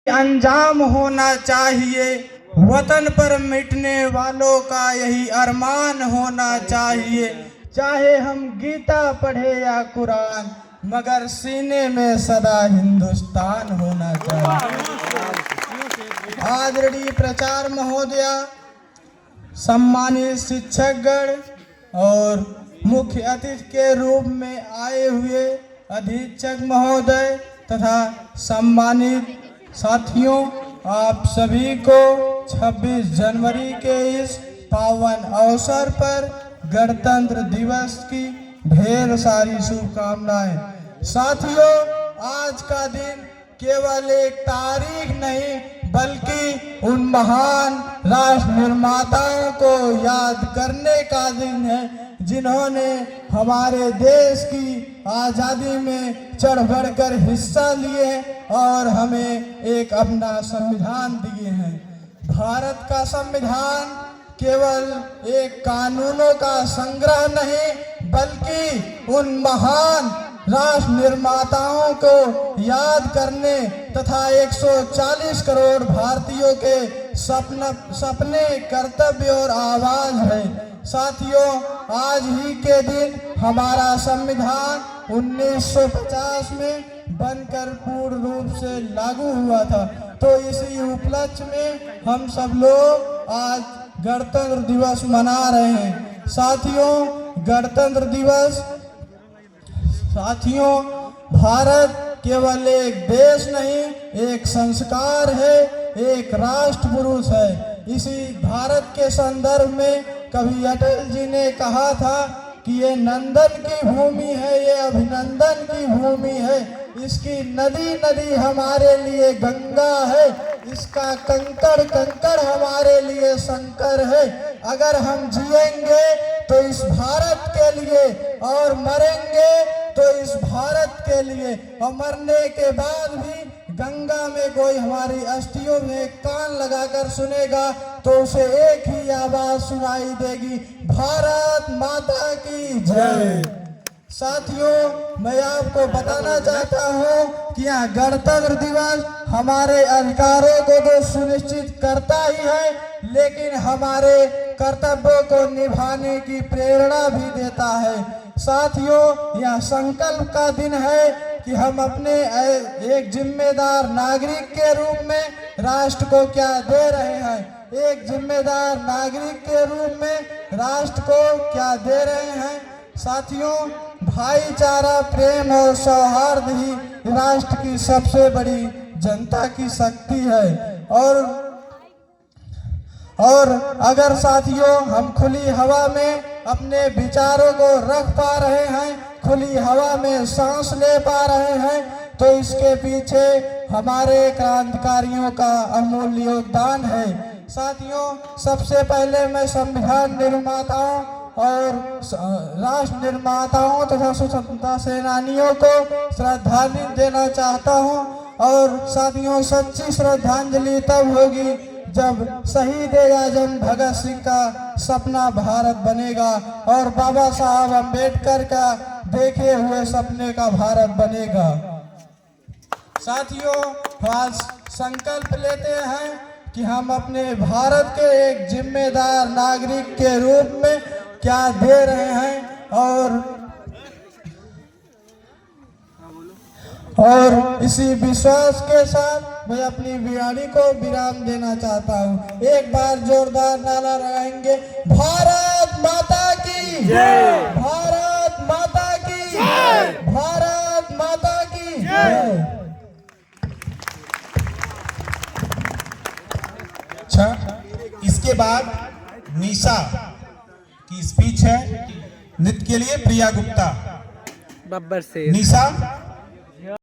अंजाम होना चाहिए। वतन पर मिटने वालों का यही अरमान होना चाहिए। चाहे हम गीता पढ़े या कुरान, मगर सीने में सदा हिंदुस्तान होना चाहिए। आदरणीय प्रचार महोदया, सम्मानित शिक्षकगण और मुख्य अतिथि के रूप में आए हुए अधीक्षक महोदय तथा सम्मानित साथियों, आप सभी को 26 जनवरी के इस पावन अवसर पर गणतंत्र दिवस की ढेर सारी शुभकामनाएं। साथियों, आज का दिन केवल एक तारीख नहीं बल्कि उन महान राष्ट्र निर्माताओं को याद करने का दिन है जिन्होंने हमारे देश की आज़ादी में चढ़ बढ़कर हिस्सा लिए और हमें एक अपना संविधान दिए हैं। भारत का संविधान केवल एक कानूनों का संग्रह नहीं बल्कि उन महान राष्ट्र निर्माताओं को याद करने तथा 140 करोड़ भारतीयों के सपने, कर्तव्य और आवाज है। साथियों, आज ही के दिन हमारा संविधान 1950 में बनकर पूर्ण रूप से लागू हुआ था। तो इसी उपलक्ष्य में हम सब लोग आज गणतंत्र दिवस मना रहे हैं। साथियों, गणतंत्र दिवस भारत केवल एक देश नहीं, एक संस्कार है, एक राष्ट्र पुरुष है। इसी भारत के संदर्भ में कभी अटल जी ने कहा था कि ये नंदन की भूमि है, ये अभिनंदन की भूमि है। इसकी नदी नदी हमारे लिए गंगा है, इसका कंकड़ कंकड़ हमारे लिए शंकर है। अगर हम जिएंगे तो इस भारत के लिए और मरेंगे तो इस भारत के लिए, और मरने के बाद भी गंगा में कोई हमारी अस्थियों में कान लगाकर सुनेगा तो उसे एक ही आवाज सुनाई देगी, भारत माता की जय। साथियों, मैं आपको बताना चाहता हूं कि यह गणतंत्र दिवस हमारे अधिकारों को तो सुनिश्चित करता ही है, लेकिन हमारे कर्तव्यों को निभाने की प्रेरणा भी देता है। साथियों, यह संकल्प का दिन है कि हम अपने एक जिम्मेदार नागरिक के रूप में राष्ट्र को क्या दे रहे हैं। एक जिम्मेदार नागरिक के रूप में राष्ट्र को क्या दे रहे हैं। साथियों, भाईचारा, प्रेम और सौहार्द ही राष्ट्र की सबसे बड़ी जनता की शक्ति है। और अगर साथियों हम खुली हवा में अपने विचारों को रख पा रहे हैं, खुली हवा में सांस ले पा रहे हैं, तो इसके पीछे हमारे क्रांतिकारियों का अमूल्य योगदान है। साथियों, सबसे पहले मैं संविधान निर्माताओं और राष्ट्र निर्माताओं तथा स्वतंत्रता सेनानियों को श्रद्धांजलि देना चाहता हूं। और साथियों, सच्ची श्रद्धांजलि तब होगी जब शहीद आजम भगत सिंह का सपना भारत बनेगा और बाबा साहब अम्बेडकर का देखे हुए सपने का भारत बनेगा। साथियों, आज संकल्प लेते हैं कि हम अपने भारत के एक जिम्मेदार नागरिक के रूप में क्या दे रहे हैं। और इसी विश्वास के साथ मैं अपनी वाणी को विराम देना चाहता हूँ। एक बार जोरदार नारा लगाएंगे, भारत माता की जय, भारत माता की जय, भारत माता की जय। अच्छा, इसके बाद निशा की स्पीच है। नृत्य के लिए प्रिया गुप्ता। बब्बर से निशा।